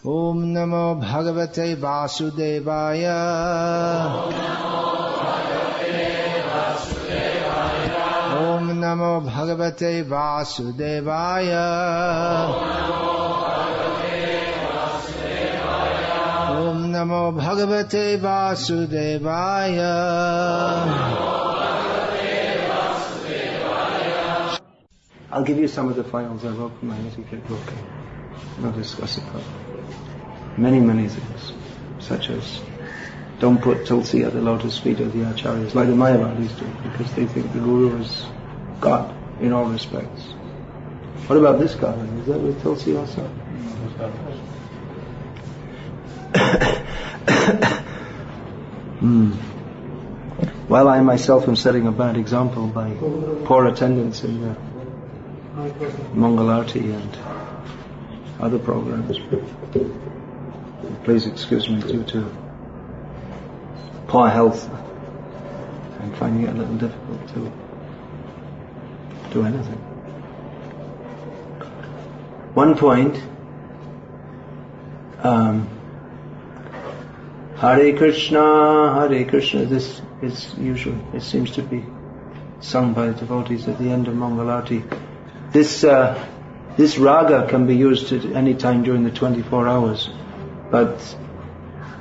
Om Namo Bhagavate Vasudevaya. Om Namo Bhagavate Vasudevaya. Om Namo Bhagavate Vasudevaya. I'll give you some of the files I wrote from my etiquette book. I'll discuss it further. Many things, such as don't put tulsi at the lotus feet of the acharyas, like the Mayavadis do, because they think the Guru is God in all respects. What about this garland? Is that with tulsi also? While I myself am setting a bad example by poor attendance in the Mangalarti and other programs, please excuse me due to poor health and finding it a little difficult to do anything. One point, Hare Krishna, this is usually, it seems to be sung by the devotees at the end of Mangalarti. This raga can be used at any time during the 24 hours, but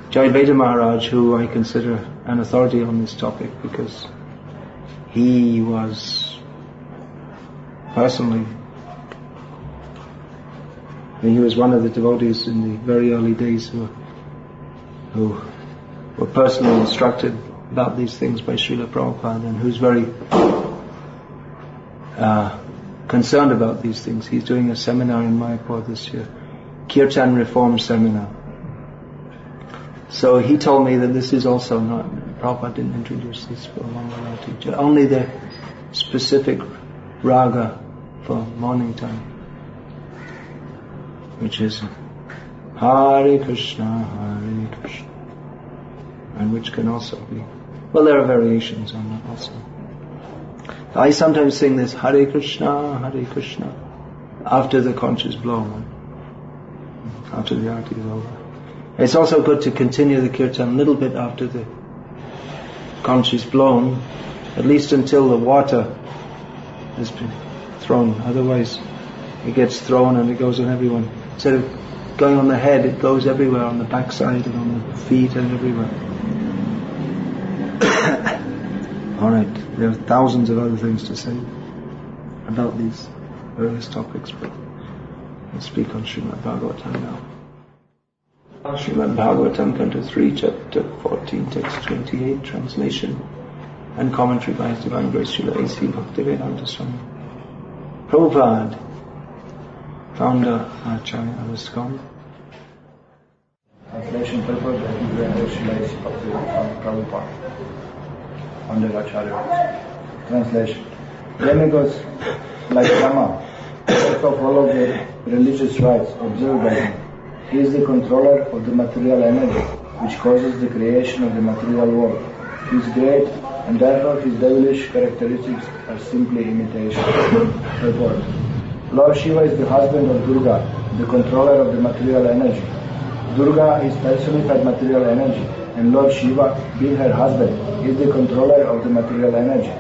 Jayaveda Maharaj, who I consider an authority on this topic because he was personally, he was one of the devotees in the very early days who were personally instructed about these things by Srila Prabhupada, and who's very concerned about these things. He's doing a seminar in Mayapur this year, Kirtan Reform Seminar. So he told me that this is also not, Prabhupada didn't introduce this for Mangalarti, only the specific raga for morning time, which is Hare Krishna, and which can also be, well, there are variations on that also. I sometimes sing this Hare Krishna after the conch is blown, after the arati is over. It's also good to continue the kirtan a little bit after the conch is blown, at least until the water has been thrown. Otherwise it gets thrown and it goes on everyone. Instead of going on the head, it goes everywhere, on the backside and on the feet and everywhere. Alright, there are thousands of other things to say about these various topics, but I'll speak on Srimad Bhagavatam now. Srimad Bhagavatam, Canto 3, Chapter 14, Text 28, translation and commentary by His Divine Grace Srila A.C. Bhaktivedanta Swami. Prabhupada, founder, Acharya of ISKCON. Translation purpose by His Divine Grace Srila A.C. Bhaktivedanta Prabhupada, founder Acharya. Translation. Demigods like Rama also follow the religious rites observed by him. He is the controller of the material energy, which causes the creation of the material world. He is great, and therefore his devilish characteristics are simply imitation. Report. Lord Shiva is the husband of Durga, the controller of the material energy. Durga is personified material energy, and Lord Shiva, being her husband, is the controller of the material energy.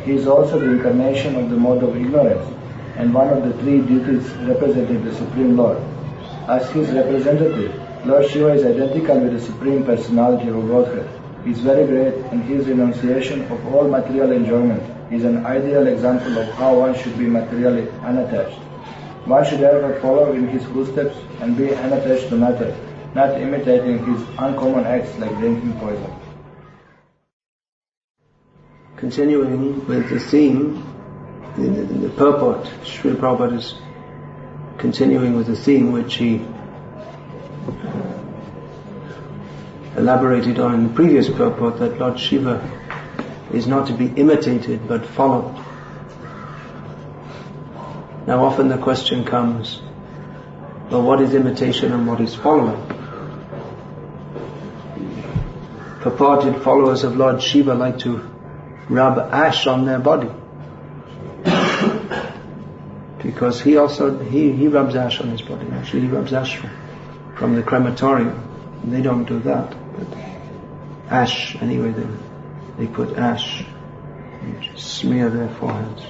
He is also the incarnation of the mode of ignorance, and one of the three deities representing the Supreme Lord. As his representative, Lord Shiva is identical with the Supreme Personality of Godhead. He is very great, and his renunciation of all material enjoyment is an ideal example of how one should be materially unattached. One should therefore follow in his footsteps and be unattached to matter, not imitating his uncommon acts like drinking poison. Continuing with the theme, the purport, Srila Prabhupada is continuing with the theme which he elaborated on in the previous purport, that Lord Shiva is not to be imitated but followed. Now often the question comes, well, what is imitation and what is following? Purported followers of Lord Shiva like to rub ash on their body, because he rubs ash on his body. Actually he rubs ashram. from the crematorium. They don't do that. But ash, anyway, they put ash and smear their foreheads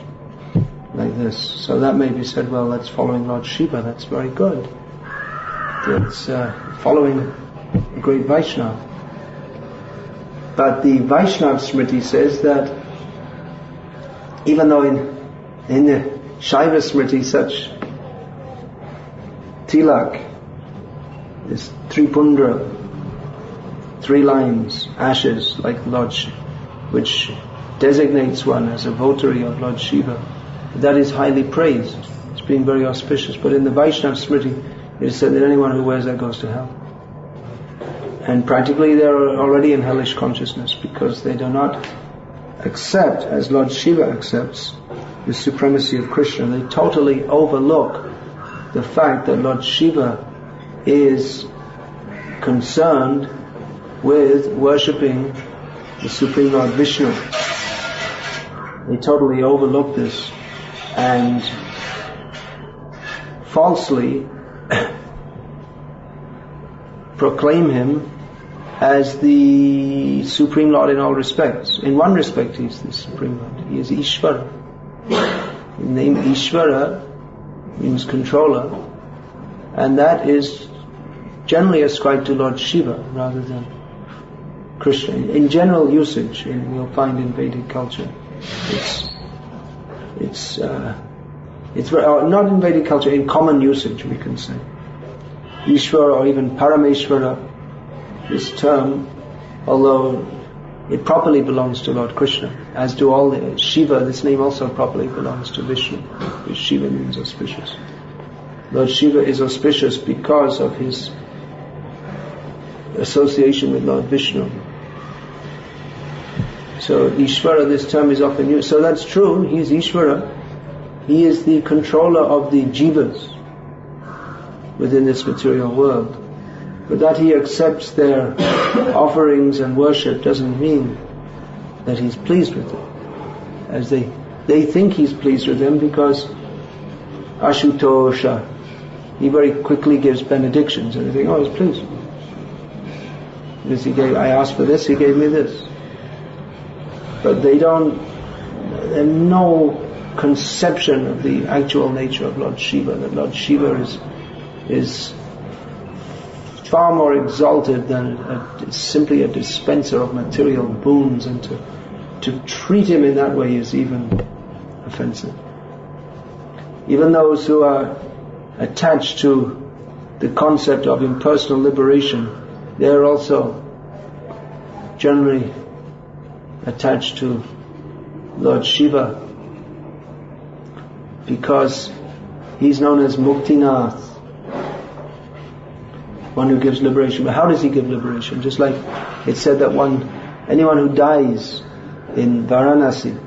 like this. So that may be said, well, that's following Lord Shiva, that's very good. It's following a great Vaishnava. But the Vaishnava Smriti says that even though in the Shaiva Smriti such tilak is tripundra, 3 lines, ashes like Lord Shiva, which designates one as a votary of Lord Shiva, that is highly praised. It's being very auspicious. But in the Vaishnava Smriti, it is said that anyone who wears that goes to hell. And practically they are already in hellish consciousness because they do not accept, as Lord Shiva accepts, the supremacy of Krishna. They totally overlook the fact that Lord Shiva is concerned with worshipping the Supreme Lord Vishnu. They totally overlook this and falsely proclaim him as the Supreme Lord in all respects. In one respect, he is the Supreme Lord. He is Ishvara. The name Ishvara means controller, and that is generally ascribed to Lord Shiva rather than Krishna. In general usage, you'll find in Vedic culture, it's not in Vedic culture, in common usage we can say. Ishvara or even Parameshvara, this term, although it properly belongs to Lord Krishna, as do all the Shiva, this name also properly belongs to Vishnu, which Shiva means auspicious. Lord Shiva is auspicious because of his association with Lord Vishnu. So Ishvara, this term is often used. So that's true, he is Ishvara. He is the controller of the jivas within this material world. But that he accepts their offerings and worship doesn't mean that he's pleased with them. As they think he's pleased with them because Ashutosha, he very quickly gives benedictions and they think, oh, he's pleased. Because I asked for this, he gave me this. But they have no conception of the actual nature of Lord Shiva, that Lord Shiva is far more exalted than simply a dispenser of material boons, and to treat him in that way is even offensive. Even those who are attached to the concept of impersonal liberation, they are also generally attached to Lord Shiva because he's known as Muktinath, one who gives liberation. But how does he give liberation? Just like it's said that anyone who dies in Varanasi,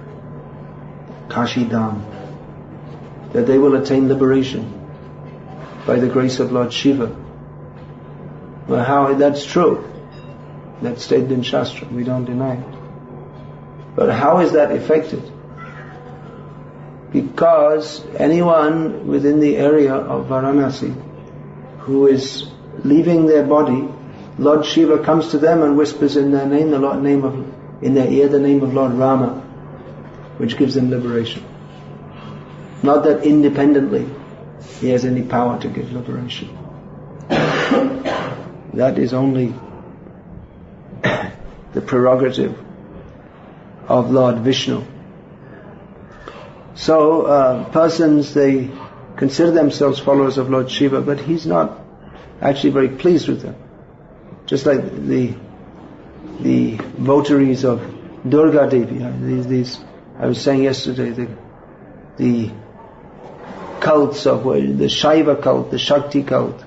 Kashidham, that they will attain liberation by the grace of Lord Shiva. Well, how that's true. That's stated in Shastra. We don't deny it. But how is that effected? Because anyone within the area of Varanasi who is leaving their body, Lord Shiva comes to them and whispers in their name, in their ear, the name of Lord Rama, which gives them liberation. Not that independently he has any power to give liberation. That is only the prerogative of Lord Vishnu. So persons, they consider themselves followers of Lord Shiva, but he's not actually very pleased with them. Just like the votaries of Durga Devi, these I was saying yesterday, the cults of the Shaiva cult, the Shakti cult,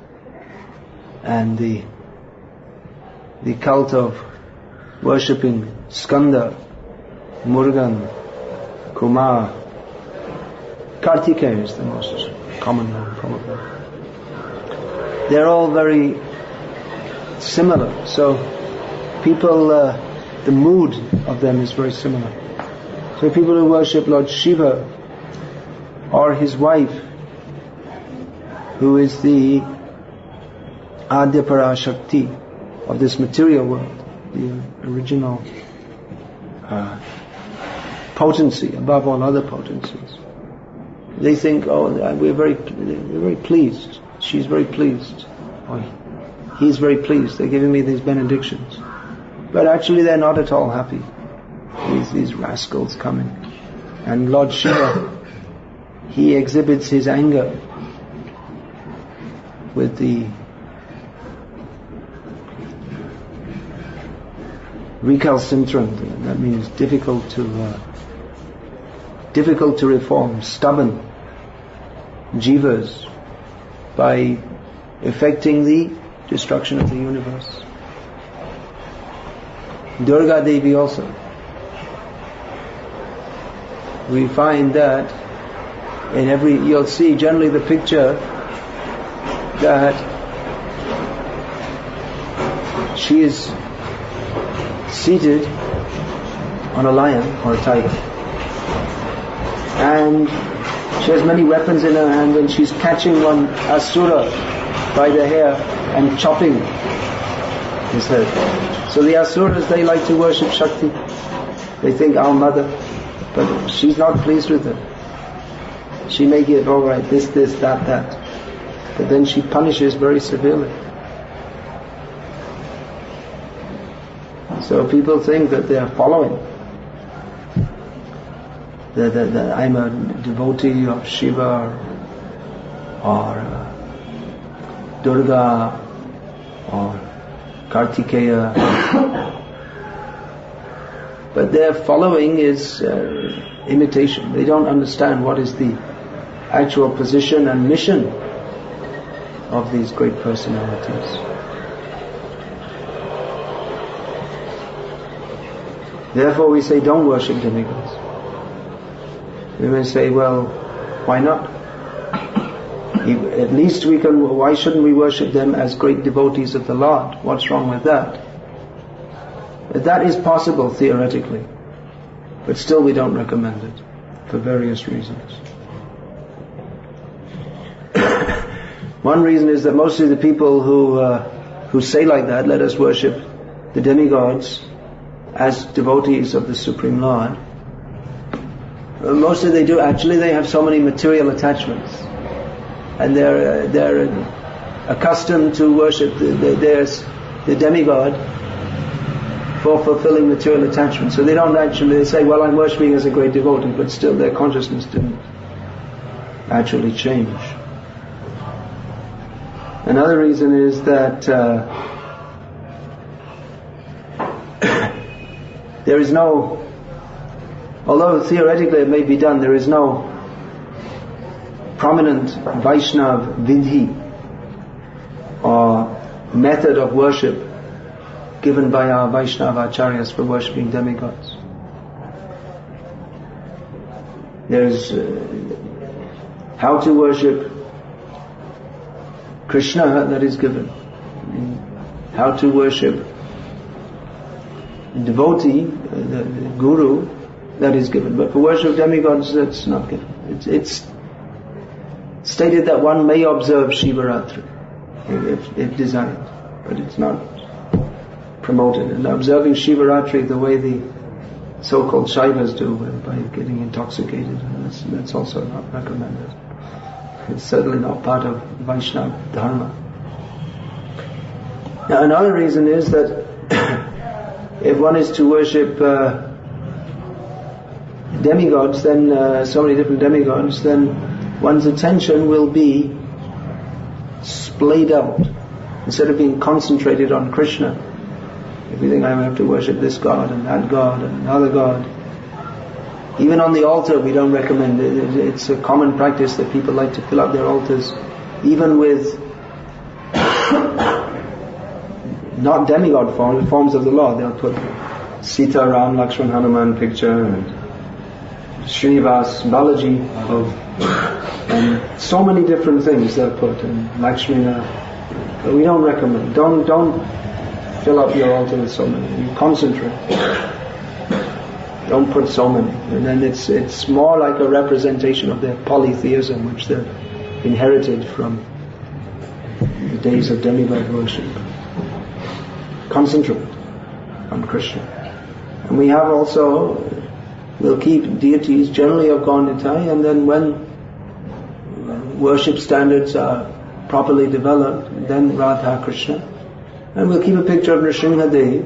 and the cult of worshipping Skanda, Murugan, Kumar. Kartikeya is the most common one, probably. They're all very similar. So people, the mood of them is very similar. So people who worship Lord Shiva or his wife, who is the Adya Parashakti of this material world, the original potency above all other potencies. They think, oh, we're very pleased. She's very pleased. Or he's very pleased. They're giving me these benedictions. But actually they're not at all happy. These rascals coming. And Lord Shiva, he exhibits his anger with the recalcitrant, that means difficult to reform, stubborn jivas, by effecting the destruction of the universe. Durga Devi also. We find that you'll see generally the picture that she is seated on a lion or a tiger, and she has many weapons in her hand, and she's catching one asura by the hair and chopping his head. So the asuras, they like to worship Shakti. They think our mother, but she's not pleased with her. She may give, all right, this, that, but then she punishes very severely. So people think that they are following, that I'm a devotee of Shiva or Durga or Kartikeya, but their following is imitation. They don't understand what is the actual position and mission of these great personalities. Therefore we say don't worship demigods. We may say, well, why not? At least why shouldn't we worship them as great devotees of the Lord? What's wrong with that? That is possible theoretically, but still we don't recommend it for various reasons. One reason is that mostly the people who say like that, let us worship the demigods as devotees of the Supreme Lord, mostly they have so many material attachments, and they're accustomed to worship the demigod for fulfilling material attachments. So they don't actually say, well, I'm worshipping as a great devotee, but still their consciousness didn't actually change. Another reason is that there is no, although theoretically it may be done, there is no prominent Vaishnav vidhi or method of worship given by our Vaishnava acharyas for worshipping demigods. There's how to worship Krishna, that is given. How to worship devotee, the guru, that is given. But for worship of demigods, that's not given. It's stated that one may observe Shivaratri if desired, but it's not promoted. And observing Shivaratri the way the so-called Shaivas do, by getting intoxicated, that's also not recommended. It's certainly not part of Vaishnava Dharma. Now another reason is that if one is to worship demigods, then so many different demigods, then one's attention will be splayed out. Instead of being concentrated on Krishna, if you think I have to worship this god and that god and another god, even on the altar we don't recommend it. It's a common practice that people like to fill up their altars even with not demigod forms of the Lord. They'll put Sita, Ram, Lakshman, Hanuman picture, and Srinivas, Balaji, and so many different things they'll put, and Lakshmana. But we don't recommend. Don't fill up your altar with so many. You concentrate. Don't put so many. And then it's more like a representation of their polytheism, which they've inherited from the days of demigod worship. Concentrate on Krishna. And we have also, we'll keep deities generally of Gaunitai, and then when worship standards are properly developed, then Radha Krishna. And we'll keep a picture of Nrsimhadev,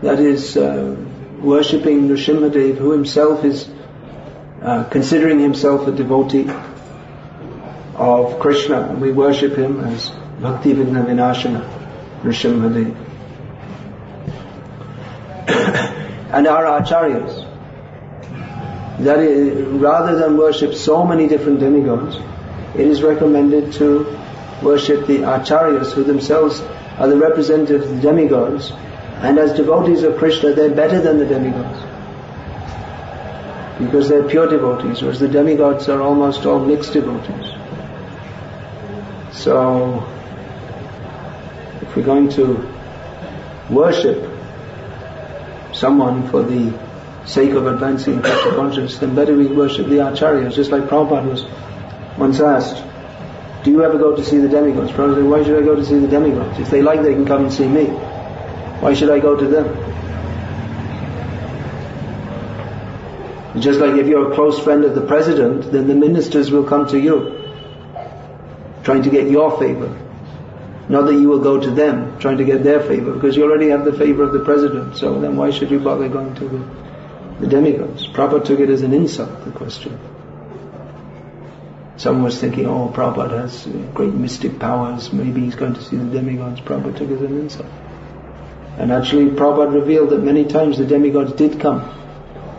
that is worshipping Nrsimhadev, who himself is considering himself a devotee of Krishna, and we worship him as Bhakti Vigna Vinashana, Nrsimhadev. And our acharyas, that is, rather than worship so many different demigods, it is recommended to worship the acharyas, who themselves are the representatives of the demigods, and as devotees of Krishna they're better than the demigods, because they're pure devotees, whereas the demigods are almost all mixed devotees. So if we're going to worship someone for the sake of advancing Krishna consciousness, then better we worship the acharyas. Just like Prabhupada was once asked, do you ever go to see the demigods? Prabhupada said, why should I go to see the demigods? If they like, they can come and see me. Why should I go to them? Just like if you're a close friend of the president, then the ministers will come to you, trying to get your favor. Not that you will go to them, trying to get their favor, because you already have the favor of the president, so then why should you bother going to the demigods? Prabhupada took it as an insult, the question. Someone was thinking, oh, Prabhupada has great mystic powers, maybe he's going to see the demigods. Prabhupada took it as an insult. And actually Prabhupada revealed that many times the demigods did come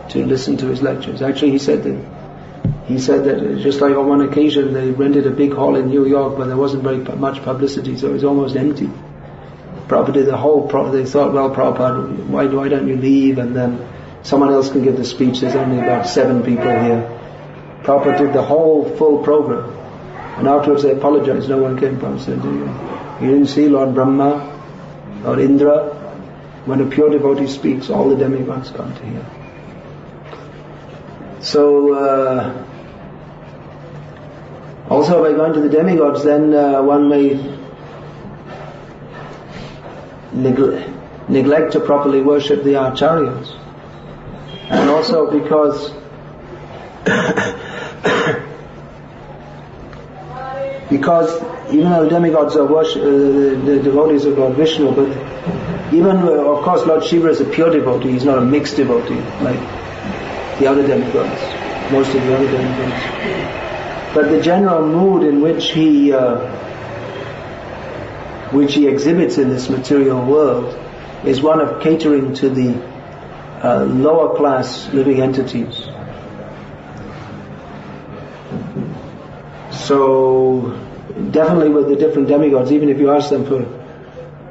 to listen to his lectures. Actually he said that just like on one occasion they rented a big hall in New York, but there wasn't very much publicity, so it was almost empty. Prabhupada did they thought, well, Prabhupada, why don't you leave, and then someone else can give the speech, there's only about 7 people here. Prabhupada did the whole full program, and afterwards they apologized, no one came. Prabhupada said, you didn't see Lord Brahma, Lord Indra? When a pure devotee speaks, all the demigods come to hear. So also by going to the demigods, then one may neglect to properly worship the acharyas. And also because even though the demigods are the devotees of Lord Vishnu, but even of course Lord Shiva is a pure devotee, he's not a mixed devotee like the other demigods, most of the other demigods. But the general mood in which he exhibits in this material world is one of catering to the lower class living entities. So definitely with the different demigods, even if you ask them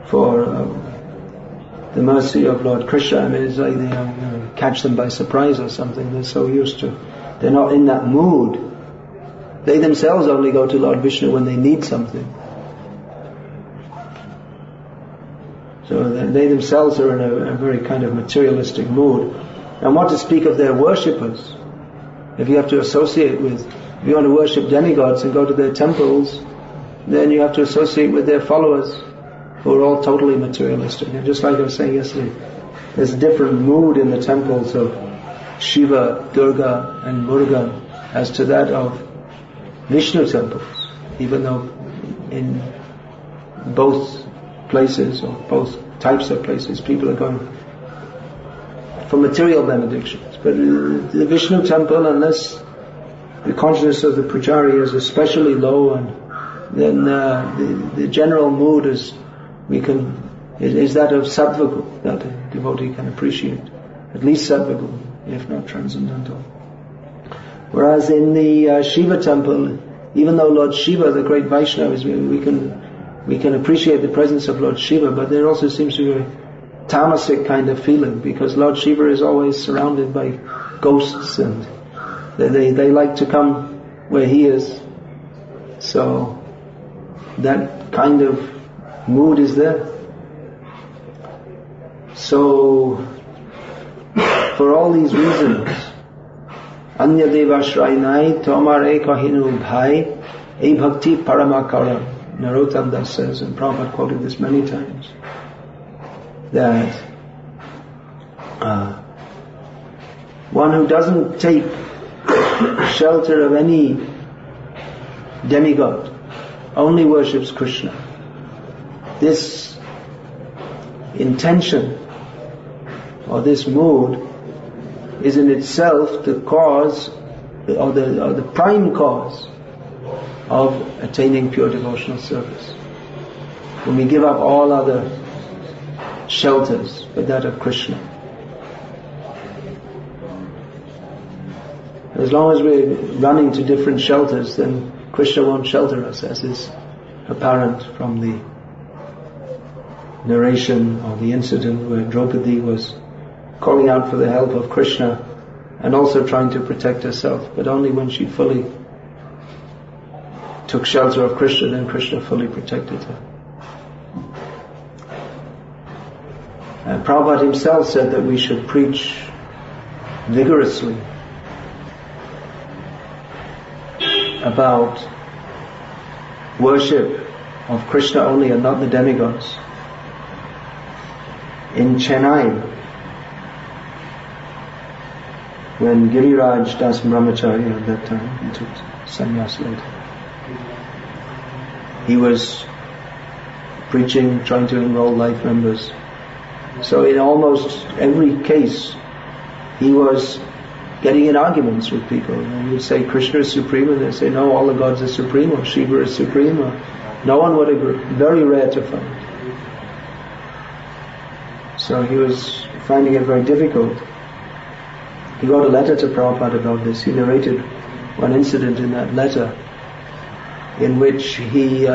for the mercy of Lord Krishna, I mean, it's like they catch them by surprise or something. They're so used to, they're not in that mood. They themselves only go to Lord Vishnu when they need something. So they themselves are in a very kind of materialistic mood. And what to speak of their worshippers? If you have to associate with, if you want to worship demigods and go to their temples, then you have to associate with their followers who are all totally materialistic. And just like I was saying yesterday, there's a different mood in the temples of Shiva, Durga and Murugan as to that of Vishnu temples, even though in both places or both types of places people are going for material benedictions. But the Vishnu temple, unless the consciousness of the pujari is especially low, and then the general mood is that of sattva that a devotee can appreciate, at least sattva, if not transcendental. Whereas in the Shiva temple, even though Lord Shiva, the great Vaishnava, we can appreciate the presence of Lord Shiva, but there also seems to be a tamasic kind of feeling, because Lord Shiva is always surrounded by ghosts, and they like to come where he is. So that kind of mood is there. So for all these reasons, Anya Deva Shrainai Tomare Kahinu Bhai E Bhakti Paramakara. Narottam Das says, and Prabhupada quoted this many times, that one who doesn't take shelter of any demigod only worships Krishna. This intention or this mood is in itself the cause or the prime cause of attaining pure devotional service. When we give up all other shelters but that of Krishna. As long as we're running to different shelters, then Krishna won't shelter us, as is apparent from the narration or the incident where Draupadi was calling out for the help of Krishna and also trying to protect herself, but only when she fully took shelter of Krishna, then Krishna fully protected her. And Prabhupada himself said that we should preach vigorously about worship of Krishna only and not the demigods. In Chennai, when Giriraj Das Brahmacharya at that time, he took sannyas later, he was preaching, trying to enroll life members. So in almost every case, he was getting in arguments with people. And he would say Krishna is supreme, and they'd say no, all the gods are supreme, or Shiva is supreme, or no one would agree. Very rare to find. So he was finding it very difficult. He wrote a letter to Prabhupada about this. He narrated one incident in that letter in which he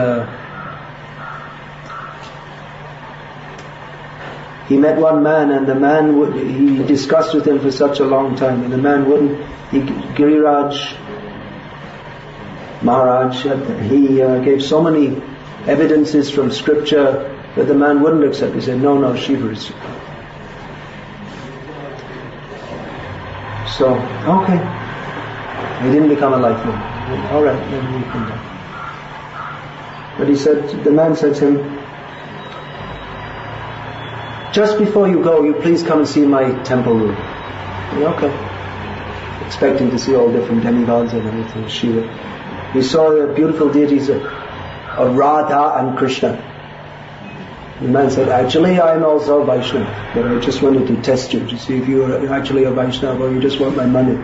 met one man, and the man he discussed with him for such a long time, and the man wouldn't. Giriraj Maharaj, he gave so many evidences from scripture that the man wouldn't accept. He said, no, Shiva is supreme. So, okay. He didn't become a life member. Alright, then we can go. But he said, the man said to him, just before you go, you please come and see my temple room. Okay. Expecting to see all different demigods and everything, Shiva. He saw the beautiful deities of Radha and Krishna. The man said, actually I am also a Vaishnava, but I just wanted to test you to see if you are actually a Vaishnava or you just want my money.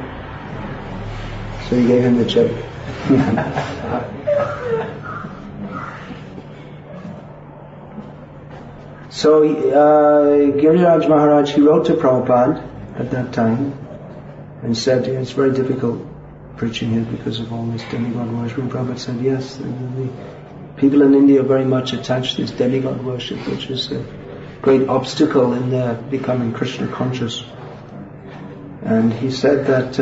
So he gave him the check. So Giriraj Maharaj, he wrote to Prabhupada at that time and said, it's very difficult preaching here because of all this demigod worship. And Prabhupada said, yes, the people in India very much attach this demigod worship, which is a great obstacle in their becoming Krishna conscious. And he said that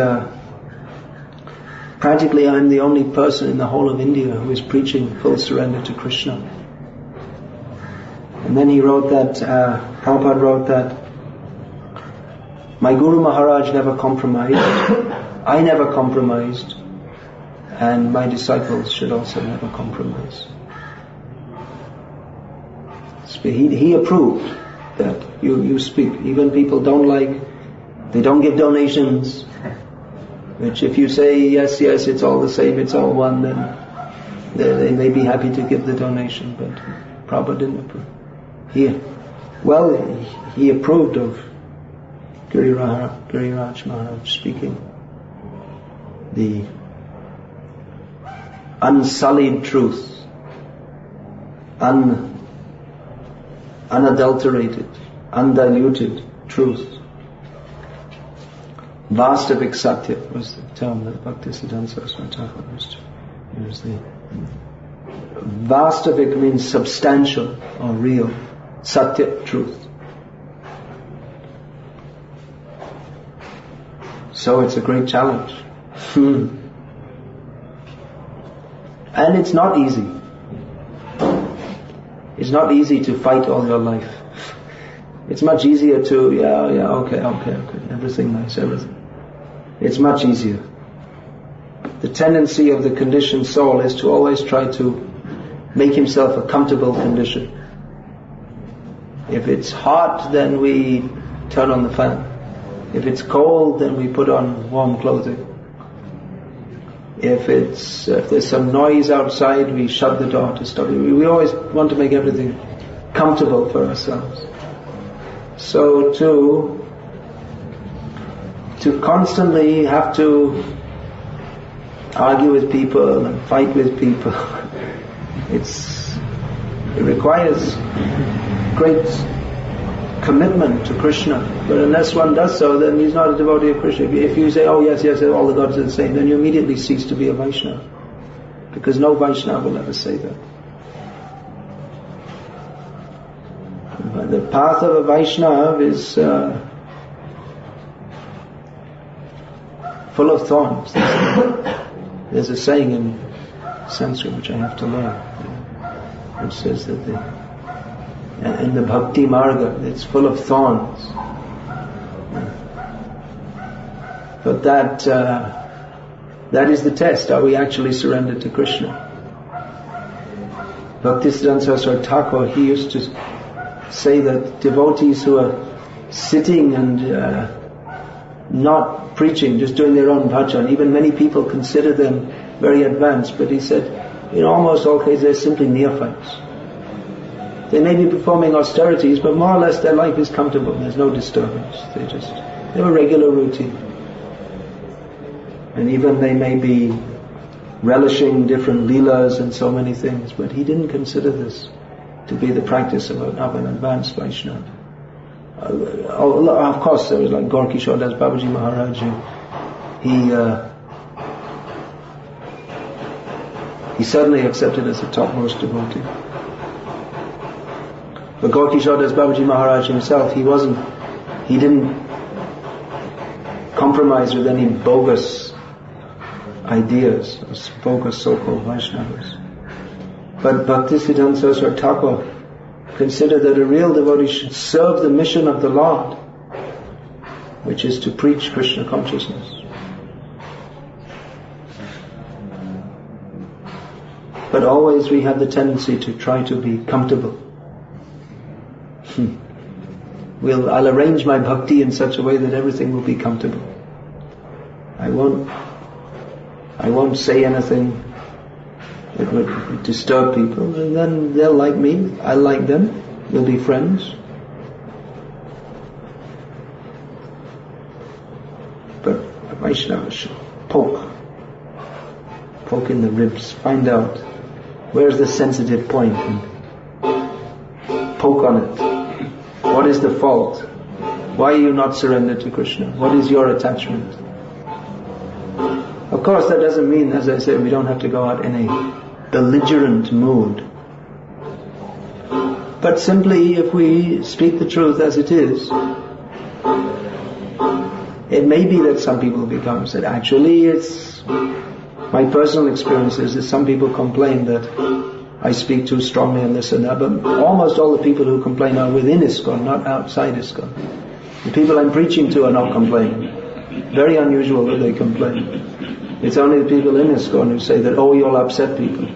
practically I'm the only person in the whole of India who is preaching full surrender to Krishna. And then he wrote that, Prabhupada wrote that, my Guru Maharaj never compromised, I never compromised, and my disciples should also never compromise. He approved that you speak. Even people they don't give donations, which if you say yes, it's all the same, it's all one, then they may be happy to give the donation, but Prabhupada didn't approve. He approved of Giriraj Maharaj speaking the unsullied truth, unadulterated, undiluted truth. Vastavik Satya was the term that Bhaktisiddhanta Saraswati Thakur used to use. Vastavik means substantial or real. Satya, truth. So it's a great challenge. And it's not easy. It's not easy to fight all your life. It's much easier to, okay, everything nice, everything. It's much easier. The tendency of the conditioned soul is to always try to make himself a comfortable condition. If it's hot, then we turn on the fan. If it's cold, then we put on warm clothing. If there's some noise outside, we shut the door to stop it. We always want to make everything comfortable for ourselves. So to constantly have to argue with people and fight with people, it requires great commitment to Krishna. But unless one does so, then he's not a devotee of Krishna. If you say, oh yes, all the gods are the same, then you immediately cease to be a Vaishnava. Because no Vaishnava will ever say that. But the path of a Vaishnava is full of thorns. There's a saying in Sanskrit which I have to learn, which says that in the Bhakti Marga, it's full of thorns. But that is the test. Are we actually surrendered to Krishna? Bhaktisiddhanta Saraswati Thakur, he used to say that devotees who are sitting and not preaching, just doing their own bhajan, even many people consider them very advanced, but he said, in almost all cases, they're simply neophytes. They may be performing austerities, but more or less their life is comfortable. There's no disturbance. They have a regular routine. And even they may be relishing different leelas and so many things, but he didn't consider this to be the practice of an advanced Vaishnava. Of course, there was like Gaur Kishore Das Babaji Maharaj. He certainly accepted as a topmost devotee. But Gaur Kishore Das Babaji Maharaj himself, he didn't compromise with any bogus ideas, bogus so-called Vaishnavas. But Bhaktisiddhanta Saraswati Thakur considered that a real devotee should serve the mission of the Lord, which is to preach Krishna consciousness. But always we have the tendency to try to be comfortable. I'll arrange my bhakti in such a way that everything will be comfortable. I won't say anything that would disturb people, and then they'll like me, I'll like them, we'll be friends. But a Vaishnava should poke in the ribs, find out where's the sensitive point and poke on it. What is the fault? Why are you not surrendered to Krishna? What is your attachment? Of course, that doesn't mean, as I said, we don't have to go out in a belligerent mood. But simply, if we speak the truth as it is, it may be that some people become said, actually, it's my personal experience is that some people complain that I speak too strongly on this and that, but almost all the people who complain are within ISKCON, not outside ISKCON. The people I'm preaching to are not complaining. Very unusual that they complain. It's only the people in ISKCON who say that, oh, you'll upset people.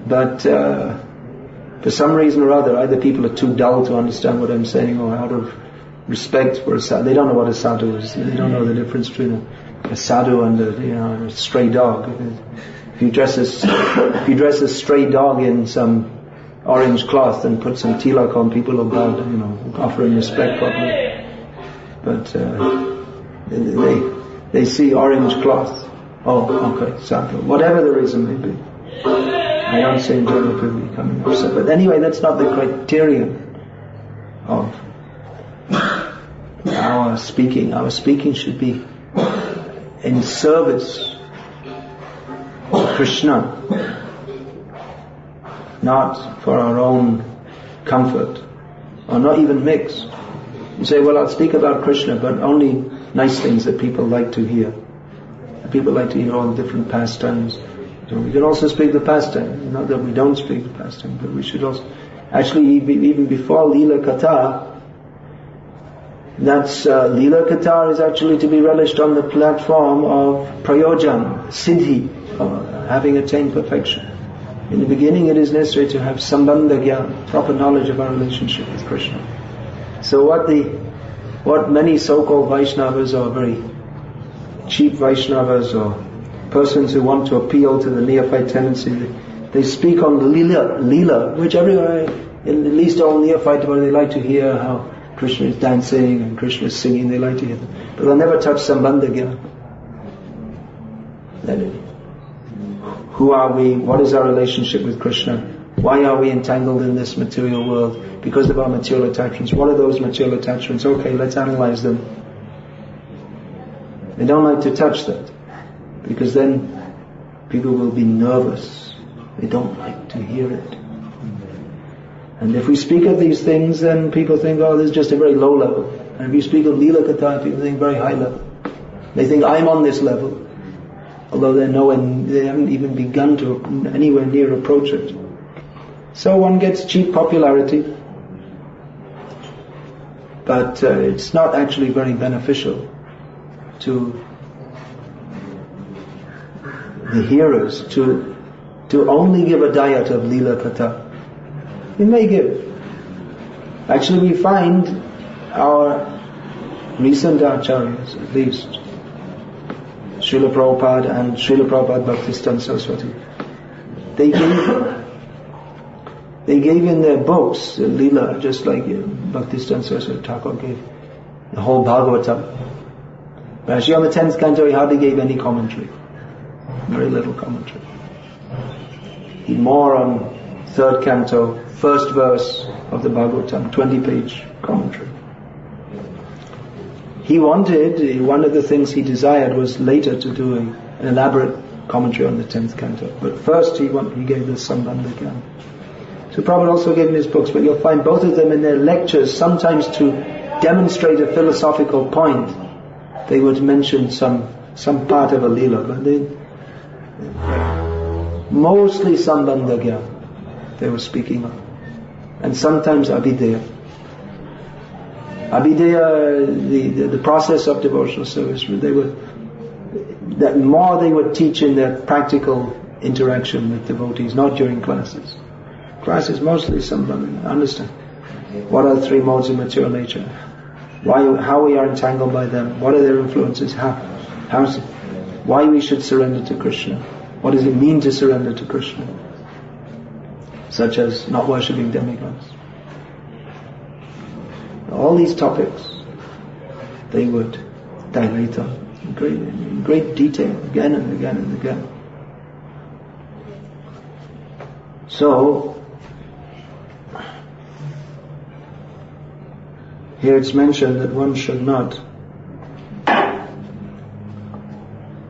But for some reason or other, either people are too dull to understand what I'm saying, or out of respect for a sadhu, they don't know what a sadhu is. They don't know the difference between a sadhu and a stray dog. If you dress a stray dog in some orange cloth and put some tilak on, people will bow, offer him respect properly. But they see orange cloth. Oh, okay, sadhu. Whatever the reason may be. I don't say in general people becoming upset. But anyway, that's not the criterion of our speaking. Our speaking should be in service of Krishna, not for our own comfort, or not even mixed. You say, well, I'll speak about Krishna, but only nice things that people like to hear. People like to hear all the different pastimes. So we can also speak the pastime. Not that we don't speak the pastime, but we should also... Actually, even before Leela Katha, Leela Katha is actually to be relished on the platform of Prayojan, Siddhi, having attained perfection. In the beginning it is necessary to have sambandha jnana, proper knowledge of our relationship with Krishna. So what many so-called Vaishnavas or very cheap Vaishnavas or persons who want to appeal to the neophyte tendency, they speak on the lila, which everywhere, at least all neophyte, they like to hear how Krishna is dancing and Krishna is singing, they like to hear them. But they'll never touch sambandha jnana. Who are we? What is our relationship with Krishna? Why are we entangled in this material world? Because of our material attachments. What are those material attachments? Okay, let's analyze them. They don't like to touch that, because then people will be nervous. They don't like to hear it. And if we speak of these things, then people think, oh, this is just a very low level. And if you speak of Lila Katha, people think very high level. They think I'm on this level, although they haven't even begun to anywhere near approach it. So one gets cheap popularity, but it's not actually very beneficial to the hearers to only give a diet of Lila Katha. We may give. Actually, we find our recent acharyas, at least Srila Prabhupada and Srila Prabhupada Bhaktisiddhanta Saraswati, they gave in their books Leela, just like Bhaktisiddhanta Saraswati Thakur gave the whole Bhagavatam. But actually on the 10th canto he hardly gave any commentary. Very little commentary. He more on 3rd canto, 1st verse of the Bhagavatam, 20-page commentary. One of the things he desired was later to do an elaborate commentary on the 10th canto. But first he gave the Sambandha Jnana. So Prabhupada also gave in his books, but you'll find both of them in their lectures, sometimes to demonstrate a philosophical point, they would mention some part of a lila, but mostly Sambandha Jnana they were speaking of. And sometimes Abhideya. Abhideya, the process of devotional service, they would teach in their practical interaction with devotees, not during classes. Classes mostly Sambandha. Understand what are the 3 modes of material nature, how we are entangled by them, what are their influences, why we should surrender to Krishna, what does it mean to surrender to Krishna, such as not worshipping demigods. All these topics they would dilate on in great detail again and again and again. So here it's mentioned that one should not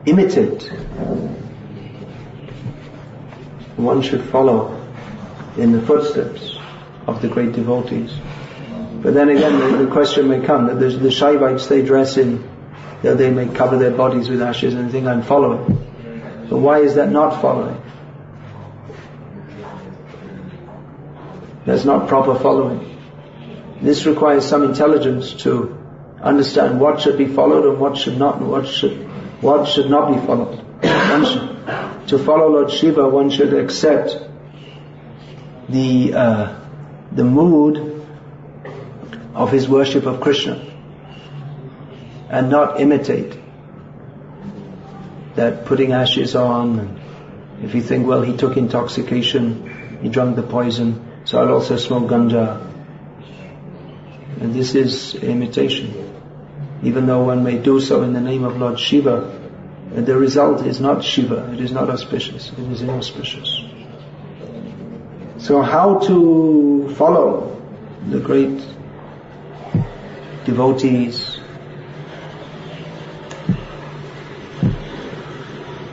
imitate. One should follow in the footsteps of the great devotees. But then again the question may come that the Shaivites, they dress in, they may cover their bodies with ashes and think I'm following. But why is that not following? That's not proper following. This requires some intelligence to understand what should be followed and what should not be followed. To follow Lord Shiva, one should accept the mood of his worship of Krishna and not imitate that putting ashes on. And if you think, well, he took intoxication, he drank the poison, so I'll also smoke ganja. And this is imitation. Even though one may do so in the name of Lord Shiva, the result is not Shiva, it is not auspicious, it is inauspicious. So how to follow the great devotees?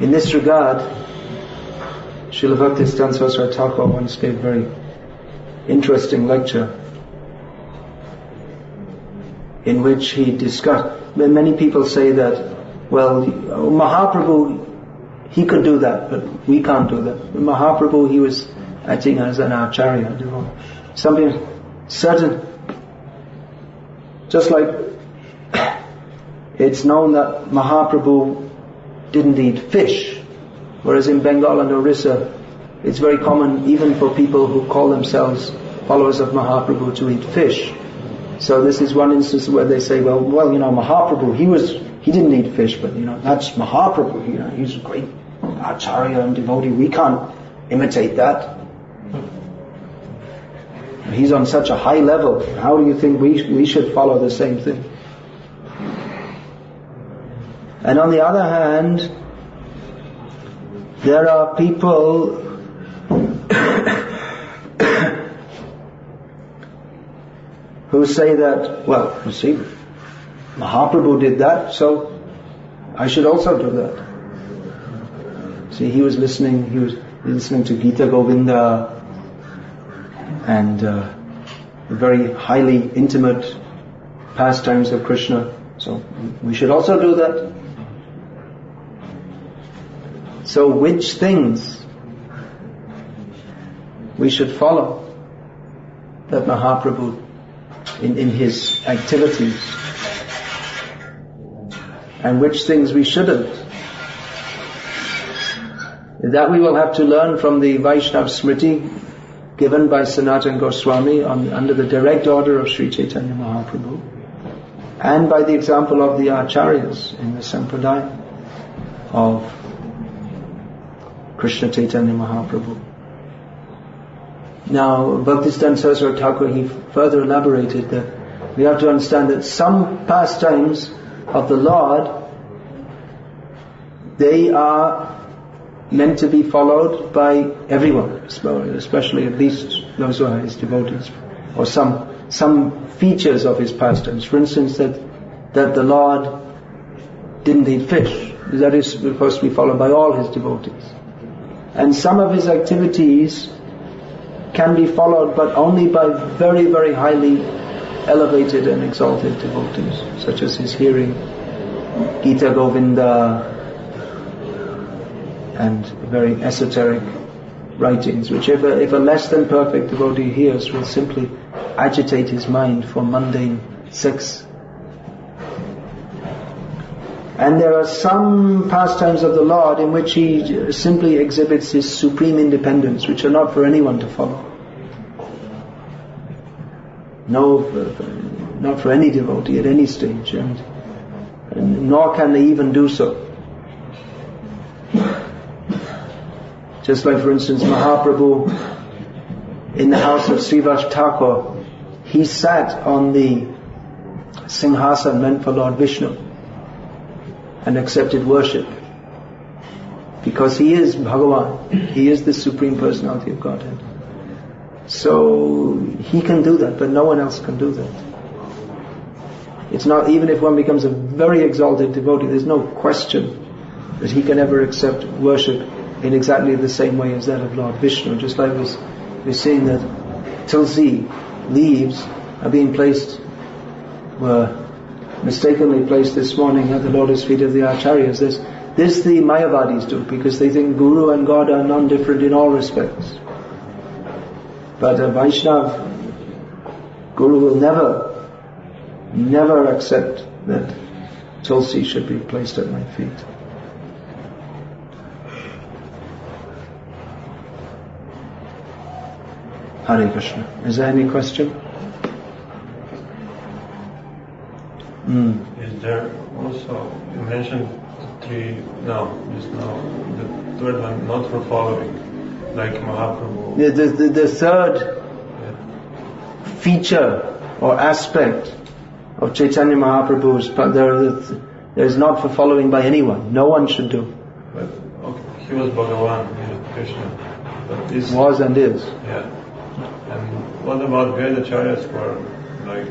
In this regard, Srila Bhaktisiddhanta Saraswati Thakur once gave a very interesting lecture in which he discussed, many people say that, well, Mahaprabhu, he could do that, but we can't do that. Mahaprabhu, he was acting as an acharya. Something certain, just like it's known that Mahaprabhu didn't eat fish, whereas in Bengal and Orissa, it's very common even for people who call themselves followers of Mahaprabhu to eat fish. So this is one instance where they say, well, Mahaprabhu, he didn't eat fish, but that's Mahaprabhu, he's a great acharya and devotee, we can't imitate that. He's on such a high level, how do you think we should follow the same thing? And on the other hand, there are people who say that, well, you see, Mahaprabhu did that, so I should also do that. See, he was listening to Gita Govinda and very highly intimate pastimes of Krishna, so we should also do that. So which things we should follow that Mahaprabhu in his activities, and which things we shouldn't? That we will have to learn from the Vaishnav Smriti given by Sanatana Goswami under the direct order of Sri Chaitanya Mahaprabhu, and by the example of the Acharyas in the Sampradaya of Krishna Chaitanya Mahaprabhu. Now, Bhaktisiddhanta Saraswati Thakur, he further elaborated that we have to understand that some pastimes of the Lord, they are meant to be followed by everyone, especially at least those who are his devotees, or some features of his pastimes. For instance, that the Lord didn't eat fish, that is supposed to be followed by all his devotees. And some of his activities can be followed, but only by very, very highly elevated and exalted devotees, such as his hearing Gita Govinda and very esoteric writings, which if a less than perfect devotee hears, will simply agitate his mind for mundane sex. And there are some pastimes of the Lord in which he simply exhibits his supreme independence, which are not for anyone to follow. No, not for any devotee at any stage, and nor can they even do so. Just like, for instance, Mahaprabhu in the house of Srivas Thakur, he sat on the Singhasana meant for Lord Vishnu and accepted worship, because he is Bhagavan, he is the Supreme Personality of Godhead. So he can do that, but no one else can do that. It's not, even if one becomes a very exalted devotee, there's no question that he can ever accept worship in exactly the same way as that of Lord Vishnu. Just like we're seeing that tulsi leaves are being were mistakenly placed this morning at the lotus feet of the Acharyas. This the Mayavadis do, because they think Guru and God are non-different in all respects. But a Vaishnav Guru will never accept that tulsi should be placed at my feet. Hare Krishna. Is there any question? Is there also, you mentioned three, just now, the third one, not for following, like Mahaprabhu. The third feature or aspect of Chaitanya Mahaprabhu's, there's not for following by anyone. No one should do. But, okay, he was Bhagavan, he was Krishna. But this was and is. Yeah. And what about great acharyas for, like,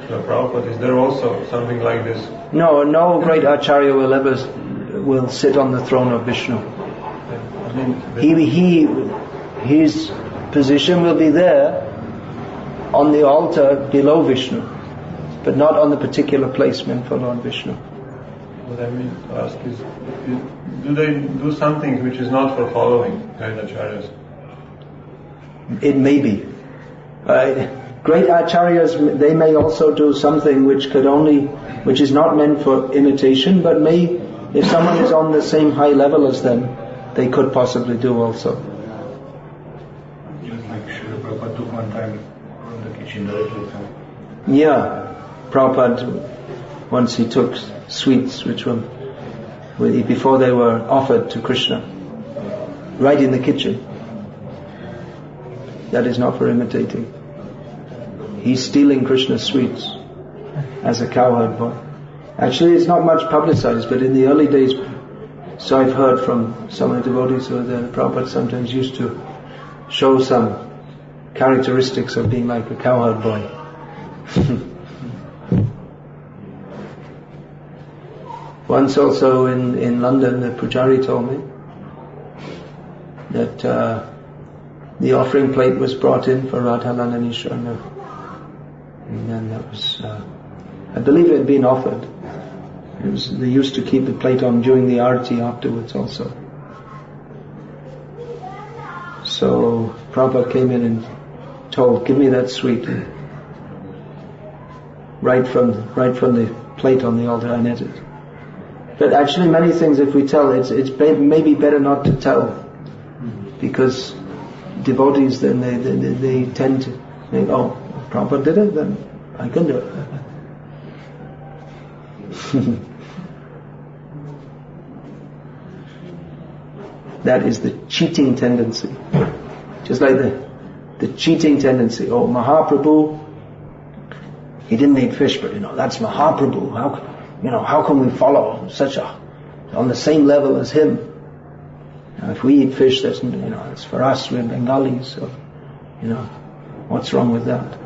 Prabhupada? Is there also something like this? No great acharya will sit on the throne of Vishnu. His position will be there on the altar below Vishnu, but not on the particular placement for Lord Vishnu. What I mean to ask is, do they do something which is not for following great acharyas? It may be. Great acharyas, they may also do something which is not meant for imitation, but if someone is on the same high level as them, they could possibly do also. from the kitchen directly from. Yeah, Prabhupada, once he took sweets which were, before they were offered to Krishna, right in the kitchen. That is not for imitating. He's stealing Krishna's sweets as a cowherd boy. Actually, it's not much publicized, but in the early days, so I've heard from some of the devotees who that Prabhupada sometimes used to show some characteristics of being like a cowherd boy. Once also in London, the Pujari told me that the offering plate was brought in for Radharani and Ishwarana. And then that was, I believe it had been offered. They used to keep the plate on during the arati afterwards also. So Prabhupada came in and told, give me that sweet. Right from the plate on the altar, I net it. But actually many things, if we tell, it's maybe better not to tell. Because devotees then they tend to think, oh, Prabhupada did it, then I can do it. That is the cheating tendency. Just like the cheating tendency. Oh, Mahaprabhu, he didn't eat fish, but that's Mahaprabhu. How can we follow on the same level as him? If we eat fish, that's it's for us. We're Bengalis, so what's wrong with that?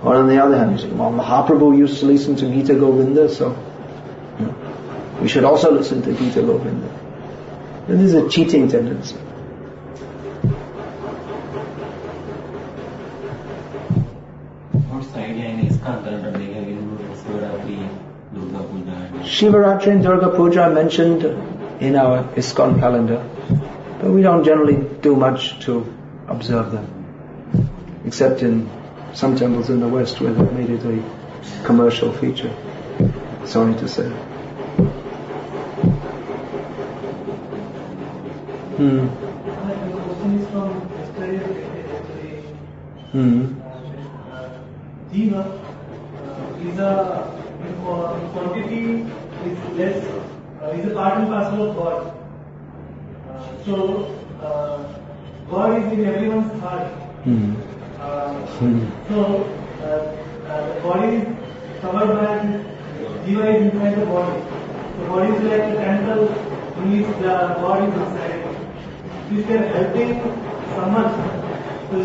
Or on the other hand, you say, well, Mahaprabhu used to listen to Gita Govinda, so we should also listen to Gita Govinda. And this is a cheating tendency. What's the idea in ISKCON calendar? They have included Shivaratri, Durga Puja. Shivaratri and Durga Puja are mentioned in our ISKCON calendar, but we don't generally do much to observe them, except in some temples in the West where they've made it a commercial feature. Sorry to say. The question is from yesterday's Jiva is a quantity is less, is a part and parcel of God. So God is in everyone's heart. So the body is covered by Jiva is inside the body. The body is like a temple in which the God is inside. If they are helping someone,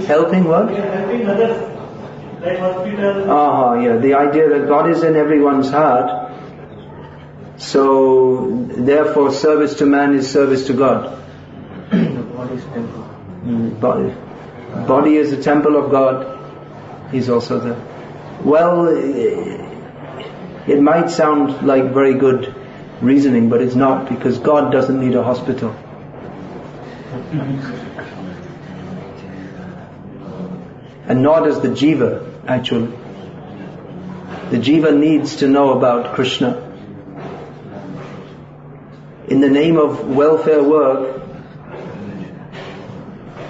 Helping what? they are helping others, like hospital. Yeah. The idea that God is in everyone's heart, so therefore service to man is service to God. The body is temple. Body is a temple of God. He's also there. Well, it might sound like very good reasoning, but it's not, because God doesn't need a hospital. And nor does the jiva, actually. The jiva needs to know about Krishna. In the name of welfare work,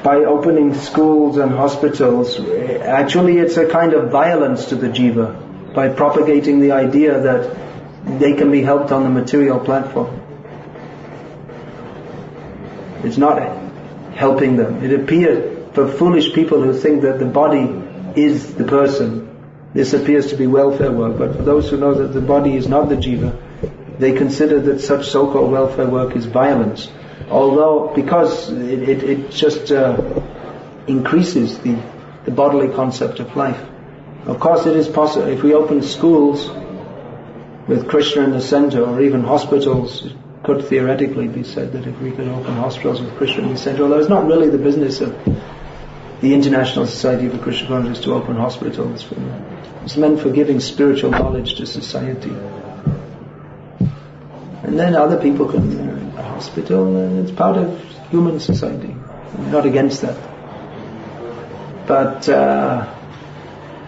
by opening schools and hospitals, actually it's a kind of violence to the jiva, by propagating the idea that they can be helped on the material platform. It's not helping them. It appears, for foolish people who think that the body is the person, this appears to be welfare work. But for those who know that the body is not the jiva, they consider that such so-called welfare work is violence. Although, because it just increases the bodily concept of life. Of course it is possible, if we open schools with Krishna in the center, or even hospitals, it could theoretically be said that if we could open hospitals with Krishna in the center, although it's not really the business of the International Society for Krishna Consciousness to open hospitals. It's meant for giving spiritual knowledge to society. And then other people can a hospital, and it's part of human society. I'm not against that. But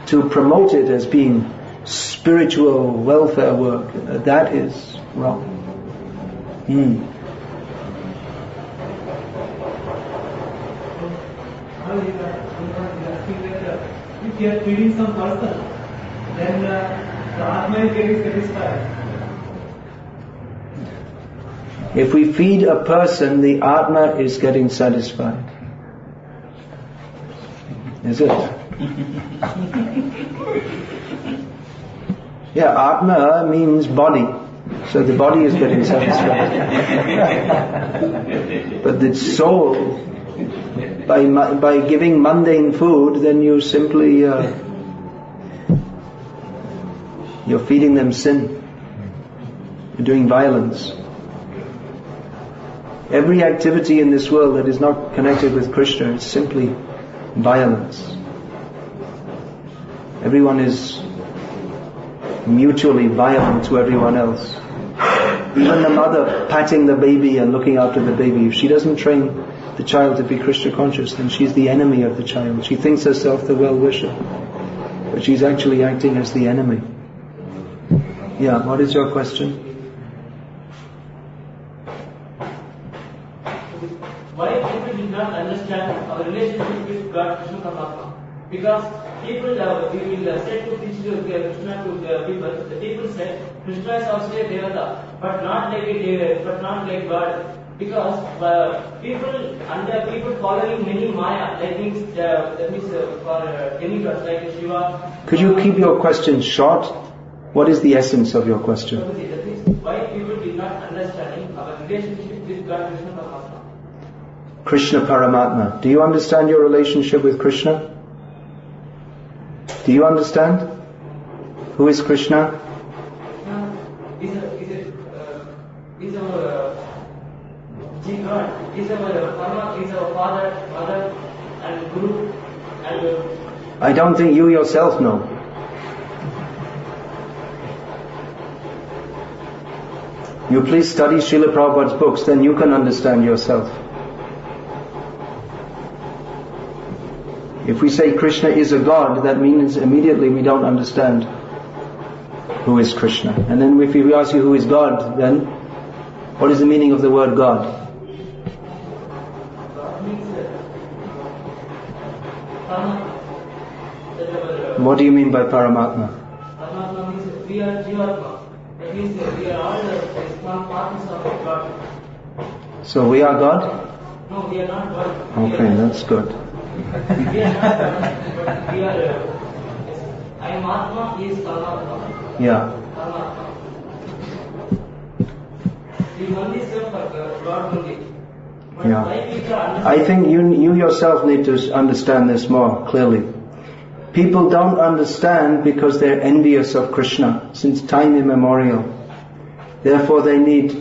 to promote it as being spiritual welfare work, that is wrong. If you are feeding some person, then the Atma is getting satisfied. If we feed a person, the Atma is getting satisfied. Is it? Yeah, Atma means body. So the body is getting satisfied. But the soul, by giving mundane food, then you simply, you're feeding them sin. You're doing violence. Every activity in this world that is not connected with Krishna is simply violence. Everyone is mutually violent to everyone else. Even the mother patting the baby and looking after the baby, if she doesn't train the child to be Krishna conscious, then she's the enemy of the child. She thinks herself the well-wisher, but she's actually acting as the enemy. Yeah, what is your question? Why people did not understand our relationship with God, Krishna Paramatma? Because people, we will say to Krishna to the people say, Krishna is also a Devata, but not like a Devata, but not like God. Because people following many Maya, that means for demigods like Shiva. Could you keep your question short? What is the essence of your question? That means why people did not understand our relationship with God, Krishna Paramatma. Krishna Paramatma. Do you understand your relationship with Krishna? Do you understand? Who is Krishna? He's our God. He's our Paramatma. He's our Father, Mother, and Guru. And I don't think you yourself know. You please study Srila Prabhupada's books, then you can understand yourself. If we say Krishna is a God, that means immediately we don't understand who is Krishna. And then if we ask you who is God, then what is the meaning of the word God? What do you mean by Paramatma? Paramatma means we are Jivatma. That means we are all the small parts of God. So we are God? No, we are not God. Okay, that's good. We are not God, but we are. I am Atma, he is Paramatma. Yeah. Paramatma. We only serve for God only. But Yeah. why people understand? I think you yourself need to understand this more clearly. People don't understand because they're envious of Krishna since time immemorial. Therefore they need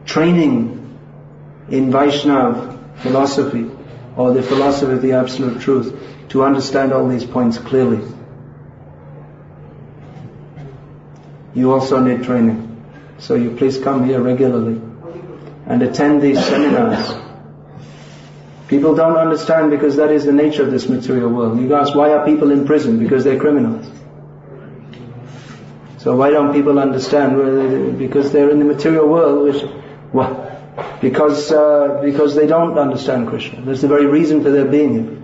training in Vaishnava philosophy or the philosophy of the Absolute Truth to understand all these points clearly. You also need training. So you please come here regularly and attend these seminars. People don't understand because that is the nature of this material world. You ask, why are people in prison? Because they're criminals. So why don't people understand? Because they're in the material world, because they don't understand Krishna. That's the very reason for their being here.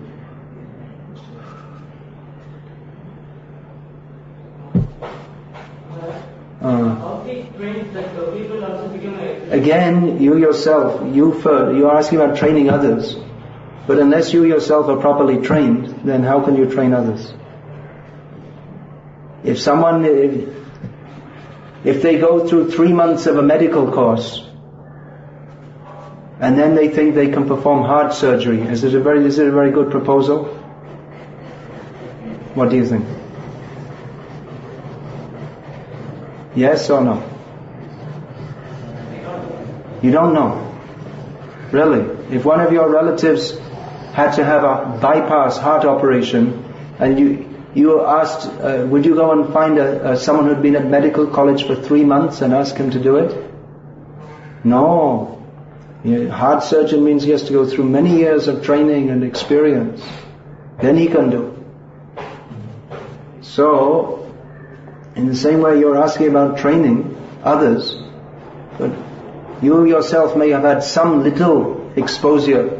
Again, you yourself, you're asking about training others. But unless you yourself are properly trained, then how can you train others? If they go through 3 months of a medical course, and then they think they can perform heart surgery, is it a very good proposal? What do you think? Yes or no? You don't know. Really? If one of your relatives had to have a bypass heart operation, and you asked, would you go and find someone who'd been at medical college for 3 months and ask him to do it? No. Heart surgeon means he has to go through many years of training and experience. Then he can do it. So, in the same way you're asking about training others, but you yourself may have had some little exposure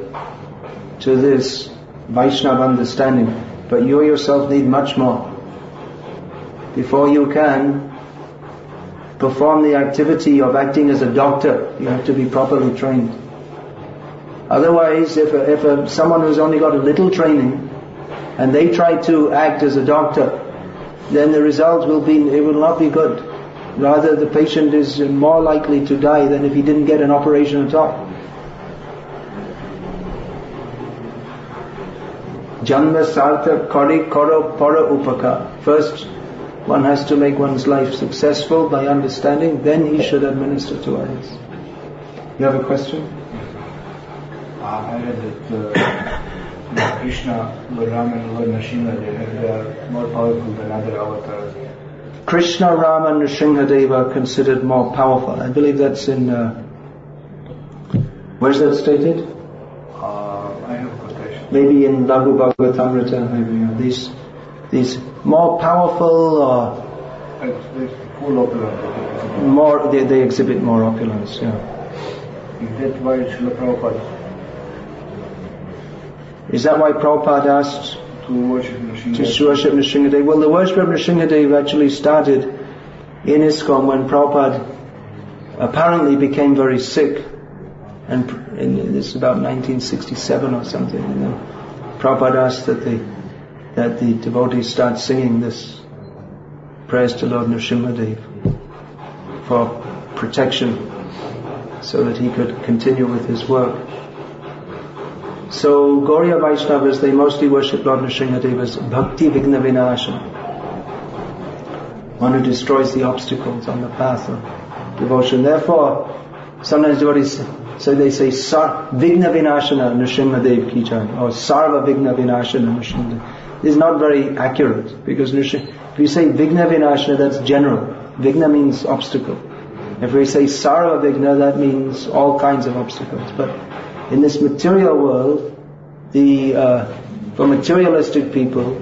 to this Vaishnava understanding. But you yourself need much more. Before you can perform the activity of acting as a doctor, you have to be properly trained. Otherwise, if someone who's only got a little training and they try to act as a doctor, then the result will not be good. Rather, the patient is more likely to die than if he didn't get an operation at all. Janma sartha kari karo para upaka. First, one has to make one's life successful by understanding, then he should administer to others. You have a question? I read that Krishna, Lord Ram and Lord Nrsimha, they are more powerful than other avatars. Krishna, Rama and Nrsimhadev are considered more powerful. I believe that's in... where's that stated? I have quotation. Maybe in Lagu Bhagavatamrita, maybe. These more powerful or... It's full opulence. More, they exhibit more opulence, yeah. Is that why Srila Prabhupada? Is that why Prabhupada asked To worship Nrsimhadev? to worship Nrsimhadev? Well, the worship of Nrsimhadev actually started in ISKCON when Prabhupada apparently became very sick, and this is about 1967 or something. And then Prabhupada asked that the devotees start singing this prayers to Lord Nrsimhadev for protection, so that he could continue with his work. So Gauriya Vaishnavas, they mostly worship Lord Nrsimhadev as Bhakti Vigna Vinashana, one who destroys the obstacles on the path of devotion. Therefore, sometimes devotees they say Vigna Vinashana Nrsimhadev ki jai, or Sarva Vigna Vinashana Nrsimhadev. This is not very accurate, because if you say Vigna Vinashana, that's general. Vigna means obstacle. If we say Sarva Vigna, that means all kinds of obstacles. But in this material world, for materialistic people,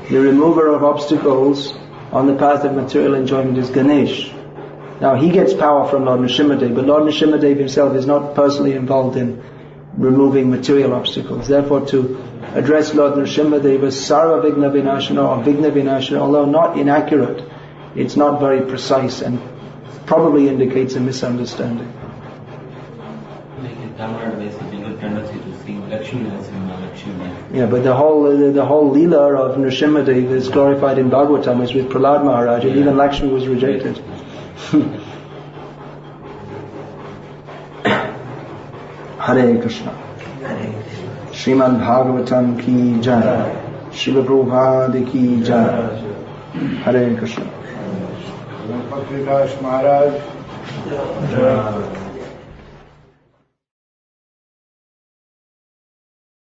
the remover of obstacles on the path of material enjoyment is Ganesh. Now he gets power from Lord Nrsimhadev, but Lord Nrsimhadev himself is not personally involved in removing material obstacles. Therefore, to address Lord Nrsimhadev as Sarva Vigna Vinashana or Vigna Vinashana, although not inaccurate, it's not very precise and probably indicates a misunderstanding. Yeah, but the whole Leela of Nrsimhadev is glorified in Bhagavatam as with Prahlad Maharaj, and even Lakshmi was rejected. Hare Krishna. Srimad Bhagavatam ki jai. Srila Prabhupada ki jai. Hare Krishna. Bhakti Maharaj.